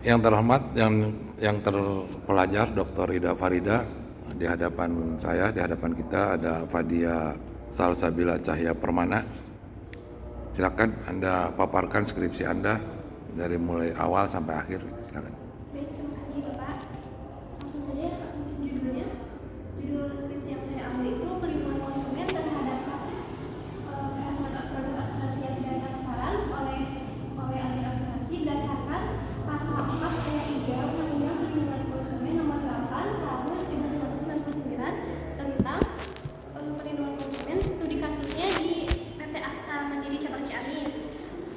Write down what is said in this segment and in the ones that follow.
Yang terhormat, yang terpelajar Dr. Ida Farida, di hadapan saya, di hadapan kita ada Fadia Salsabila Cahya Permana. Silakan Anda paparkan skripsi Anda dari mulai awal sampai akhir. Silakan. Baik, terima kasih Bapak. Langsung saja untuk judulnya. Judul skripsi yang saya ambil itu pelindungan konsumen terhadap pelaksanaan produk asuransi yang tidak transparan oleh agen asuransi berdasarkan pasal 4 ayat 3 Undang-Undang Perlindungan Konsumen Nomor 8 Tahun 1999 tentang perlindungan konsumen. Studi kasusnya di PT Aksa Mandiri Cabang Ciamis.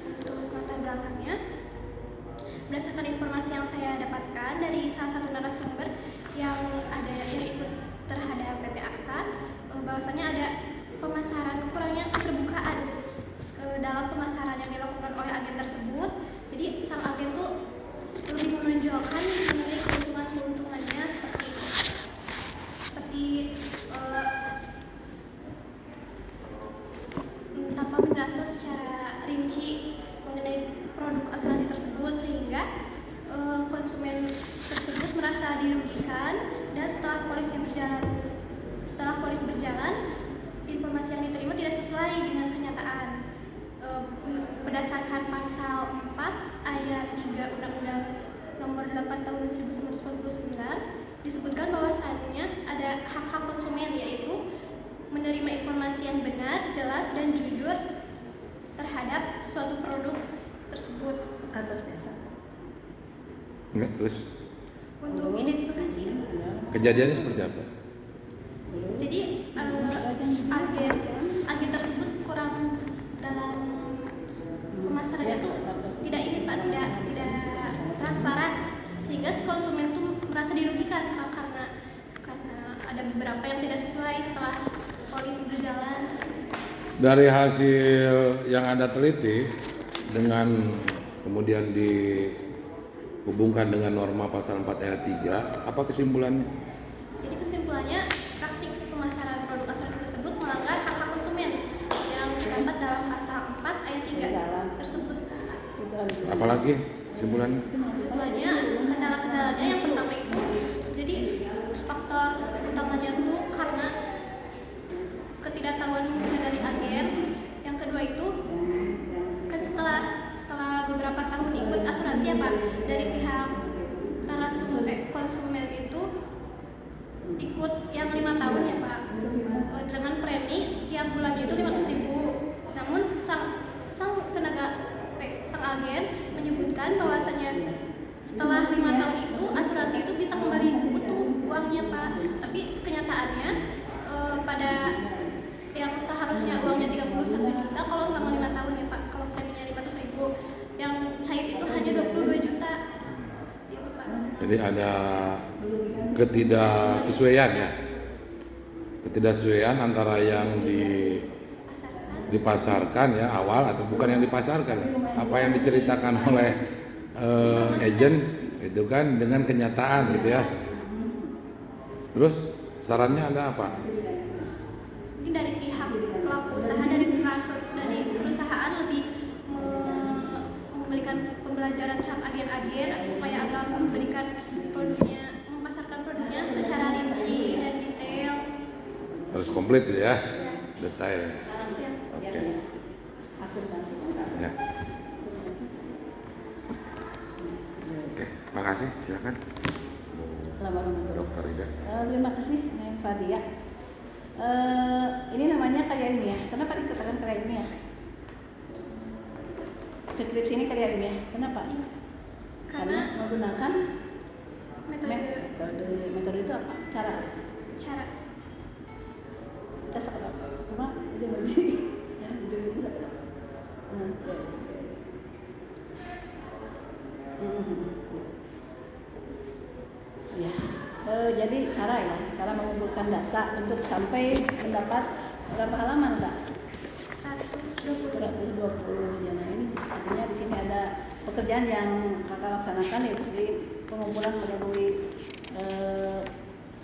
Untuk latar belakangnya, berdasarkan informasi yang saya dapatkan dari salah satu narasumber yang ikut terhadap PT Aksa, bahwasanya ada kurangnya keterbukaan dalam pemasaran yang dilakukan oleh agen tersebut. Jadi sang agen tuh lebih menonjolkan mengenai keuntungannya seperti tanpa menjelaskan secara rinci mengenai produk asuransi tersebut, sehingga konsumen tersebut merasa dirugikan. Dan setelah polis berjalan, informasi yang diterima tidak sesuai dengan kenyataan. Berdasarkan pasal 4 ayat 3 Undang-Undang Nomor 8 Tahun 1999 disebutkan bahwasannya ada hak-hak konsumen, yaitu menerima informasi yang benar, jelas, dan jujur terhadap suatu produk tersebut atas dasar. Enggak, terus untuk identifikasi. kejadiannya seperti apa? Jadi agen tersebut kurang dalam pemasarannya tuh tidak transparan, sehingga si konsumen tuh merasa dirugikan karena ada beberapa yang tidak sesuai setelah polis berjalan. Dari hasil yang Anda teliti dengan kemudian dihubungkan dengan norma pasal 4 ayat 3, apa kesimpulannya? Jadi kesimpulannya, praktik pemasaran produk asuransi tersebut melanggar hak-hak konsumen yang terdapat dalam pasal 4 ayat 3 tersebut. Apalagi kesimpulannya? Kesimpulannya, kendala-kendalanya yang pertama itu, jadi faktor utamanya itu karena ketidaktahuan dari agen. Yang kedua itu kan setelah beberapa tahun ikut asuransi ya Pak, dari pihak konsumen itu ikut yang 5 tahun ya Pak, dengan premi tiap bulannya itu 500.000. Namun sang agen menyebutkan bahwasanya setelah 5 tahun itu asuransi itu bisa kembali utuh uangnya Pak. Tapi kenyataannya pada yang seharusnya uangnya 31 juta kalau selama 5 tahun ya Pak, kalau preminya 500.000, yang cair itu hanya 22 juta. Itu Pak. Jadi ada ketidaksesuaian antara yang dipasarkan ya awal, atau bukan yang dipasarkan, apa yang diceritakan oleh agent itu kan dengan kenyataan gitu ya. Terus sarannya ada apa? Mungkin dari pihak pelaku usaha, dari perusahaan lebih memberikan pembelajaran terhadap agen-agen supaya agar memasarkan produknya secara rinci dan detail. Harus komplit ya, detail. Oke. Ya. Oke, makasih. Silakan. Dokter Ida. Terima kasih, Neng Fadia. Ini namanya karya ilmiah. Kenapa dikatakan karya ilmiah? Skripsi ini karya ilmiah. Kenapa? Karena menggunakan metode itu apa? Cara. Kita sekarang apa? Itu baji. Ya, itu bisa. Ya. Jadi cara mengumpulkan data untuk sampai mendapat berapa halaman Kak? 120. Ya, nah ini artinya di sini ada pekerjaan yang Kakak laksanakan, yaitu di pengumpulan melalui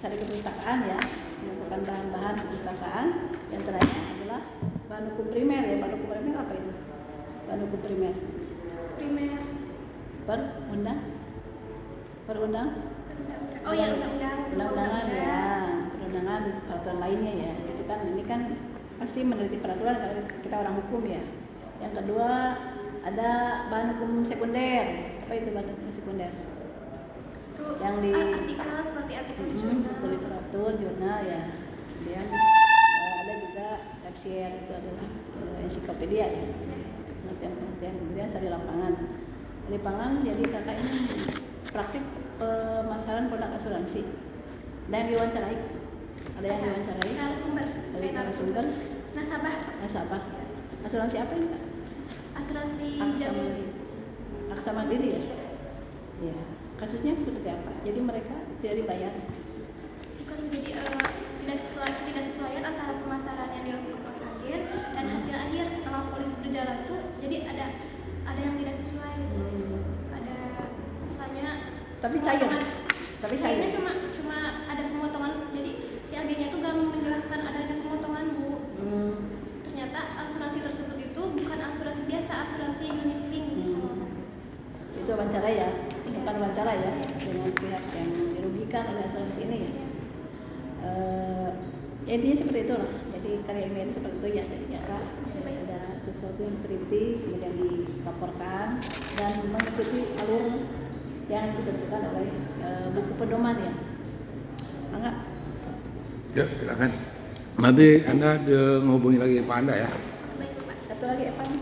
sari kepustakaan ya, mengumpulkan bahan-bahan kepustakaan. Yang terakhir adalah bahan hukum primer ya. Bahan hukum primer apa itu? Bahan hukum primer. Primer Perundang perundang Oh ya, undang-undangan ya, perundangan peraturan lainnya ya. Itu kan ini kan pasti meneliti peraturan karena kita orang hukum ya. Yang kedua ada bahan hukum sekunder. Apa itu bahan hukum sekunder? Itu Yang di artikel seperti artikel di jurnal. buku literatur, jurnal ya. Kemudian ada juga tersier, itu adalah ensiklopedia ya. Penelitian kemudian saya di lapangan. Di lapangan jadi kakak ini praktik pemasaran produk asuransi. Ada yang diwawancarai? Ada yang diwawancarai? Narasumber. Dari narasumber? Nasabah. Nasabah. Asuransi apa ini Pak? Asuransi Aksa jaminan. Mandiri. Aksa Mandiri ya? Ya. Kasusnya seperti apa? Jadi mereka tidak dibayar. Bukan, jadi ketidaksesuaian antara pemasaran yang dilakukan oleh agen dan hasil akhir setelah polis berjalan tuh jadi ada yang tidak sesuai. Ada misalnya Tapi cair. pemotongan- Tapi cairnya cair. cuma ada pemotongan, jadi si agennya tuh gak menjelaskan adanya pemotongan, Bu. Ternyata asuransi tersebut itu bukan asuransi biasa, asuransi unit link. Itu wawancara ya? Iya. Bukan wawancara ya? Dengan pihak yang dirugikan oleh asuransi ini ya? Iya. Intinya seperti itulah. Jadi karya ilmiah itu seperti itu ya. Jadi ada sesuatu yang teliti kemudian dilaporkan dan mengikuti alur yang ditentukan oleh buku pedoman ya. Enggak? Ya, silakan. Nanti Anda menghubungi lagi Pak Anda ya. Baik, Pak. Satu lagi apa nih?